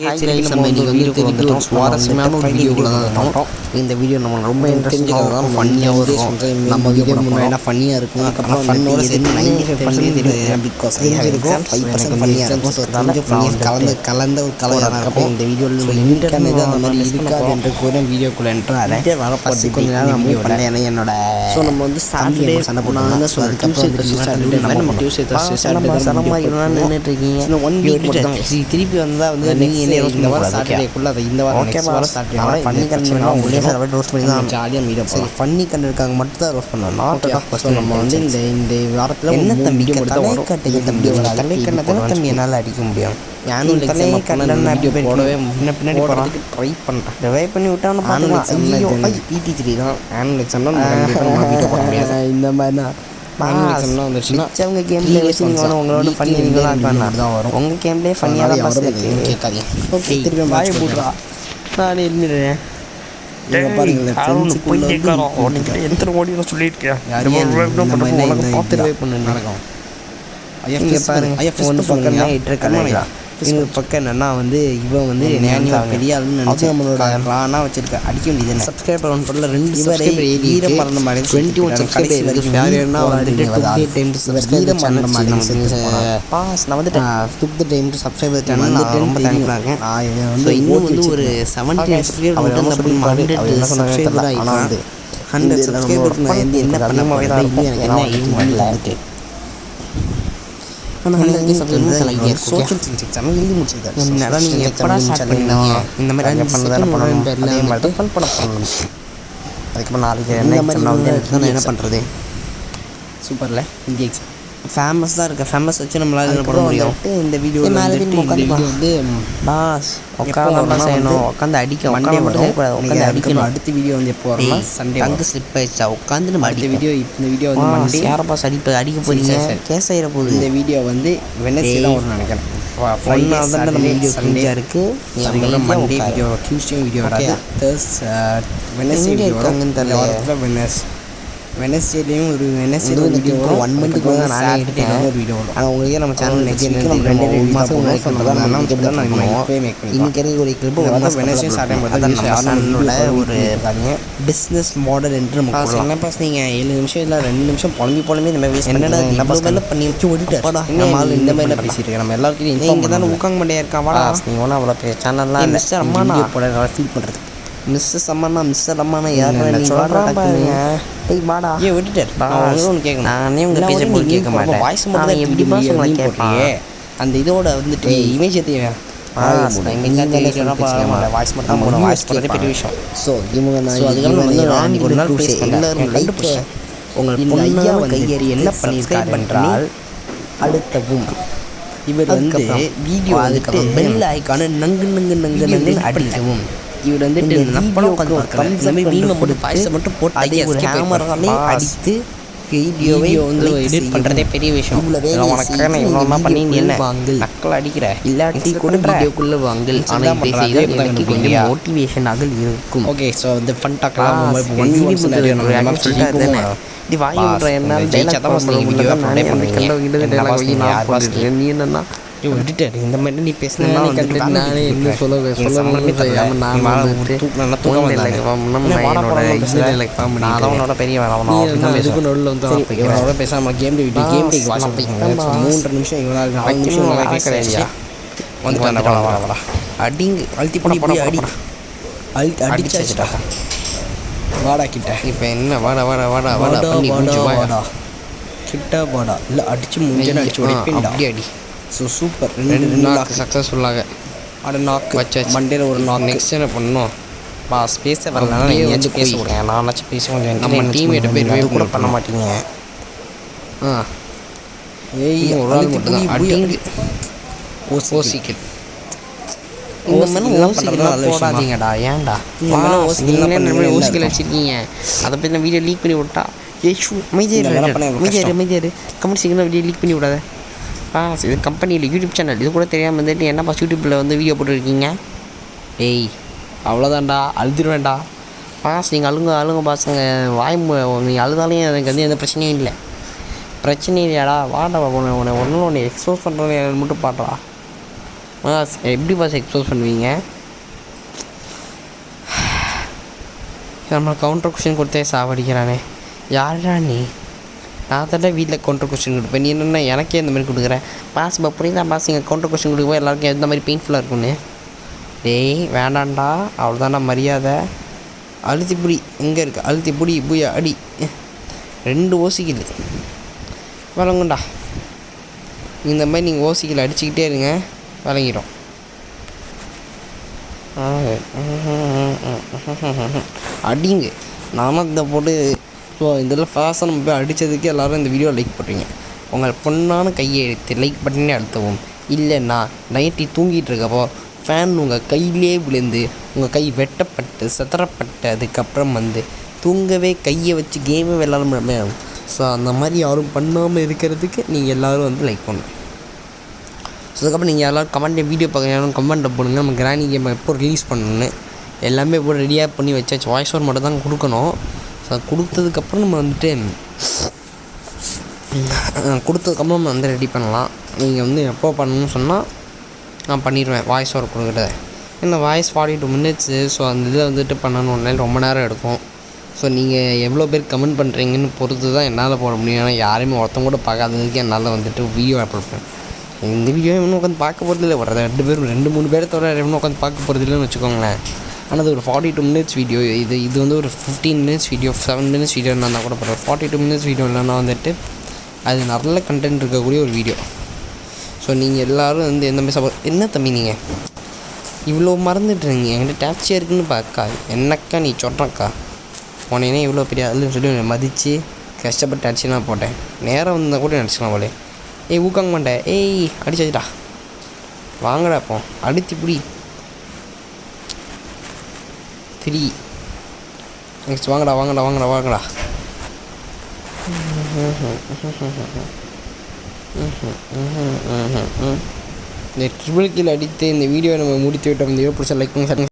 சரி நம்ம இன்னைக்கு வீடியோ சுவாரஸ்யமான ஒரு வீடியோக்குள்ள தான் இருக்கோம். இந்த வீடியோ நம்ம ரொம்ப இன்ட்ரெஸ்டிங்காக தான் ஃபன்னியாகவும் இருக்கும். நம்ம வீடியோ முன்னாடி ஃபன்னியாக இருக்கும். அதுக்கப்புறம் ஃபன்னோட சேர்த்து 95% பிகாஸ் இருக்கும் 5% ஃபன்னியாக இருக்கும். ஸோ கொஞ்சம் ஃபன்னியாக கலந்த ஒரு கலராக இருக்கும். இந்த வீடியோவில் இன்டர்நெட் அந்த மாதிரி இருக்காது என்று கூட வீடியோக்குள்ளே என்றால் வர பசி கொஞ்ச நேரம் நம்ம பண்ண என்னோட ஸோ நம்ம வந்து சாட்டர்டே சண்டை போடணும் நம்ம டியூஸ்டே நின்றுட்டு இருக்கீங்க. ஒன் வீக் திருப்பி வந்தால் வந்து நீங்கள் இந்த வாரம் சாட்டர்டேக்குள்ளே அதை இந்த வாரம் சாட்டர்டே ஃபன்னி கண்டென்ட் உள்ளே ரோஸ்ட் பண்ணி தான் ஜாலியாக மீட் சரி ஃபன்னி கண்டென்ட்காக மட்டும் தான் ரோஸ்ட் பண்ணலாம். ஸோ நம்ம வந்து இந்த வாரத்தில் என்ன தம்பி தலைக்கட்டை தம்பி தலைக்கட்டை என்னால் அடிக்க முடியும். யானும் போடவே பின்னாடி போகிறதுக்கு ட்ரை பண்ணுறேன். ட்ரை பண்ணி விட்டான்னு பார்த்துக்கலாம். PT3 தான் ஆனுவல் எக்ஸாம் இந்த மாதிரி தான் அவங்க கேம்லேயே வச்சு நீங்கள் உங்களோட ஃபன்னி தான் வரும். உங்கள் கேம்லேயே ஃபன்னியாக தான் கேட்காதீங்க. ஓகே திருப்பி வாய் போடுறா நான் எழுதிடுறேன். இன்னொரு பக்கம் என்னன்னா வந்து இவன் வந்து பெரிய ஆளுன்னு நினச்சி நம்மளோட ரானா வச்சிருக்க அடிக்க முடியுது. சப்ஸ்கிரைபர் ஒன் பண்ணல 2 சப்ஸ்கிரைபர் ஈர மறந்த மாதிரி 21 சப்ஸ்கிரைபர் பாஸ் நான் வந்து டுக் டைம் டு சப்ஸ்கிரைபர் சேனல் ரொம்ப தேங்க்ஃபுல்லாக இருக்கேன். ஸோ இன்னும் வந்து ஒரு 70 சப்ஸ்கிரைபர் சப்ஸ்கிரைபர் ஆனால் வந்து 100 சப்ஸ்கிரைபருக்கு நான் வந்து என்ன பண்ண மாதிரி இன்னும் எனக்கு என்ன எய்ம் வந்துட்டு அதுக்கப்புறம் நாளைக்கு என்ன பண்ணுறது சூப்பரில் இந்திய எக்ஸாம் ஃபேமஸ் தான் இருக்குது. ஃபேமஸ் வச்சு நம்மளால் என்ன பண்ண முடியும். இந்த வீடியோ வந்து பாஸ் உட்காந்து செய்யணும். உட்காந்து அடிக்க மண்டே மட்டும் உட்காந்து அடிக்கணும். அடுத்த வீடியோ வந்து எப்போ வரலாம் சண்டே அங்கே ஸ்லிப் ஆயிடுச்சா உட்காந்து நம்ம அடுத்த வீடியோ இந்த வீடியோ வந்து மண்டே யாரை பாஸ் அடிக்க போகிறீங்க கேஸ் ஆகிட போகுது. இந்த வீடியோ வந்து வெனஸ்டே தான் வரும்னு நினைக்கிறேன். நம்ம வீடியோ சண்டேயாக இருக்குது. மண்டே வீடியோ டியூஸ்டே வீடியோ வராது. வெனஸ்டே வீடியோ வரும். தெரியல வெனஸ்டேலையும் ஒரு வெனஸ்டே வீடியோ வரும். 1 மந்த்துக்கு தான் நானே எடுத்தேன் ஒரு வீடியோ வரும். ஆனால் உங்களுக்கே நம்ம சேனல் ரெண்டு மாதம் முன்னாடி இன்னைக்கு ஒரு கிளிப் வெனஸ்டே சேனலோட ஒரு பிஸ்னஸ் மாடல் என்று நம்ம என்ன பாஸ் நீங்கள் 7 நிமிஷம் இல்லை 2 நிமிஷம் புலம்பி இந்த மாதிரி என்னடா என்ன பண்ணி வச்சு ஓடிட்டு நம்ம இந்த மாதிரிலாம் பேசிட்டு இருக்கேன். நம்ம எல்லாருக்கும் இங்கே தானே உட்காங்க மாட்டேன் இருக்கான் வாடா நீங்கள் ஒன்றும் அவ்வளோ சேனல்லாம் மிஸ்டர் அம்மா போட ஃபீல் பண்ணுறது மிஸ்ஸஸ் அம்மாண்ணா மிஸ்டர் அம்மாண்ணா யார் வாடா ஏன் விட்டுட்டார் ஒன்று கேட்கணும். நானே உங்கள் பேச போது கேட்க மாட்டேன். வாய்ஸ் மட்டும் எப்படி உங்களை கேட்பாங்க. அந்த இதோட வந்துட்டு இமேஜ் எத்தையும் வாய்ஸ் மட்டும் வாய்ஸ் போடுறதே பெரிய விஷயம். ஸோ இவங்க அதுக்கப்புறம் ஒரு நாள் பேச எல்லாரும் கண்டுபிடிச்சேன். உங்கள் பொண்ணையா கையறி என்ன பண்ணியிருக்காரு என்றால் அடுத்தவும் இவர் வந்து வீடியோ அதுக்கு பெல் ஐக்கான நங்கு அடிக்கவும் இவர் வந்துட்டு மட்டும் போட்டு அதை ஒரு கேமராலே அடித்து வீடியோவை வந்து எடிட் பண்ணுறதே பெரிய விஷயம். உனக்கு பண்ணி என்ன நக்கல் அடிக்கிற இல்லாட்டி கூட வீடியோக்குள்ளே வாங்கல். ஆனால் இதை செய்தால் எனக்கு கொஞ்சம் மோட்டிவேஷனாக இருக்கும். ஓகே ஸோ வந்து ஃபன் டாக்கலாம் இது வாங்கி விட்ற என்ன நீ என்னன்னா விட்டுட்டாரு இந்த மாதிரி நீ பேசினா நானே என்ன சொல்ல என்னோட பெரிய பேசாம கேம் 3 நிமிஷம் அடிங்க அழுத்தி பண்ணி அடி அடிச்சாச்சுட்டா வாடா கிட்ட இப்போ என்ன வாடா வாடா வாடா வாடா வாடா கிட்ட வாடா இல்லை அடிச்சு முடிஞ்சு அடிச்சு ஓடிப்பேன் அப்படி அடி. ஸோ சூப்பர் 2 நாக்கு சக்ஸஸ்ஃபுல்லாக அட நாக்கு வச்சு மண்டேல ஒரு நாக்கு. நெக்ஸ்ட் என்ன பண்ணணும் பாஸ் பேச வரலாம். ஏதாச்சும் பேச விடுங்க. நானாச்சும் பேச கொஞ்சம் நம்ம டீம்மேட்டு பேர் கூட பண்ண மாட்டீங்க. ஏய் ஒரு ஆள் மட்டும் தான் அடிங்க ஓசிக்கில் இந்த மாதிரி ஓசிக்கலாம் போடாதீங்கடா. ஏன்டா ஓசிக்கல் வச்சுருக்கீங்க அதை பற்றி நான் வீடியோ லீக் பண்ணி விட்டா ஏஷு மைதியாரு கமெண்ட் சிங்கில் வீடியோ லீக் பண்ணி விடாத பாஸ். இது கம்பெனியில் யூடியூப் சேனல் இது கூட தெரியாமல் வந்துட்டு என்ன பாஸ் யூடியூப்பில் வந்து வீடியோ போட்டுருக்கீங்க. ஏய் அவ்வளோதான்டா அழுதுருவேன்டா பாஸ். நீங்கள் அழுங்க பாஸுங்க வாய் நீங்கள் அழுதாலையும் எனக்கு வந்து எந்த பிரச்சனையும் இல்லை. பிரச்சனை இல்லையாடா வாடா உன்னை ஒன்றும் எக்ஸ்போஸ் பண்ணுறேன்னு மட்டும் பாடுறா பாஸ் எப்படி பாஸ் எக்ஸ்போஸ் பண்ணுவீங்க? நம்ம கவுண்டர் கொஸ்டின் கொடுத்தே சாவடிக்கிறானே. யாரா நீ? நான் தானே வீட்டில் கவுண்டர் கொஸ்டின் கொடுப்பேன், நீ என்னென்ன எனக்கே இந்த மாதிரி கொடுக்குறேன்? பாஸ் இப்போ புரியுதா பாஸ்? இங்கே கவுண்டர் கொஸ்டின் கொடுக்கும்போது எல்லாருக்கும் எந்த மாதிரி பெயின்ஃபுல்லாக இருக்கும்னு. டேய் வேண்டாண்டா, அவ்வளோதான்டா மரியாதை. அழுத்தி பிடி எங்கே இருக்குது? அழுத்தி பிடி புயா அடி. 2 ஓசிக்கில் வழங்குண்டா. இந்த மாதிரி நீங்கள் ஓசிக்கில் அடிச்சுக்கிட்டே இருங்க, வழங்கிடும். அடிங்க. நானும் இந்த போட்டு ஸோ இதில் ஃபாஸ்ட்டாக நம்ம போய் அடித்ததுக்கு எல்லோரும் இந்த வீடியோ லைக் பண்ணுறீங்க. உங்கள் பொண்ணான கையை எடுத்து லைக் பட்டனே அழுத்தவும். இல்லைன்னா நைட்டி தூங்கிட்டு இருக்கப்போ ஃபேன் உங்கள் கையிலே விழுந்து உங்கள் கை வெட்டப்பட்டு செதறப்பட்டு அதுக்கப்புறம் தூங்கவே கையை வச்சு கேமே விளாட. ஸோ அந்த மாதிரி யாரும் பண்ணாமல் இருக்கிறதுக்கு நீங்கள் எல்லோரும் லைக் பண்ணணும். ஸோ அதுக்கப்புறம் நீங்கள் எல்லோரும் கமெண்ட் வீடியோ பார்க்க கமெண்ட்டில் போடுங்க. நம்ம கிராணி கேம் எப்போ ரிலீஸ் பண்ணணுன்னு எல்லாமே இப்போ ரெடியாக பண்ணி வச்சாச்சு. வாய்ஸ் ஓவர் மட்டும் தான் கொடுக்கணும். ஸோ கொடுத்ததுக்கப்புறம் நம்ம கொடுத்ததுக்கப்புறம் நம்ம ரெடி பண்ணலாம். நீங்கள் எப்போ பண்ணணும்னு சொன்னால் நான் பண்ணிடுவேன் வாய்ஸ் ஓவர் கொடுக்குறது. ஏன்னா வாய்ஸ் 42 மினிட்ஸு. ஸோ அந்த இதில் பண்ணணும்னால ரொம்ப நேரம் எடுக்கும். ஸோ நீங்கள் எவ்வளோ பேர் கமெண்ட் பண்ணுறீங்கன்னு பொறுத்து தான் என்னால் போட முடியும். ஏன்னா யாருமே ஒருத்தவங்க கூட பார்க்காததுக்கு என்னால் வீடியோ அப்லோட் பண்ணேன். இந்த வீடியோ இன்னும் உட்காந்து பார்க்க போகிறது இல்லை. ஒரு 2-3 பேரை தவிர இன்னும் உட்காந்து பார்க்க போகிறது இல்லைன்னு வச்சுக்கோங்களேன். ஆனால் அது ஒரு 42 மினிட்ஸ் வீடியோ. இது ஒரு 15 மினிட்ஸ் வீடியோ, 7 மினிட்ஸ் வீடியோ இருந்தால் கூட பரவாயில்ல. 42 மினிட்ஸ் வீடியோ இல்லைன்னா அது நல்ல கண்டென்ட் இருக்கக்கூடிய ஒரு வீடியோ. ஸோ நீங்கள் எல்லோரும் எந்த மாதிரி சப்போர்ட். என்ன தம்பி நீங்கள் இவ்வளோ மறந்துட்டுருங்க? என்கிட்ட டேக்ஸியாக இருக்குன்னு பார்க்கா என்னக்கா நீ சொல்கிறக்கா? உனே இவ்வளோ பெரிய அதுன்னு சொல்லி மதித்து கஷ்டப்பட்டு அடிச்சு நான் போட்டேன். நேரம் வந்தால் கூட அடிச்சுக்கலாம் போலே. ஏய் ஊக்காங்க மாட்டேன். ஏய் அடிச்சாச்சுடா, வாங்கடா இப்போ அடித்து பிடி. 3 நெக்ஸ்ட் வாங்கடா. இந்த ட்ரிபிள் கீழ் அடித்து இந்த வீடியோவை நம்ம முடித்து விட்டோம். இந்த வீடியோ பிடிச்ச லைக் பண்ணுங்க.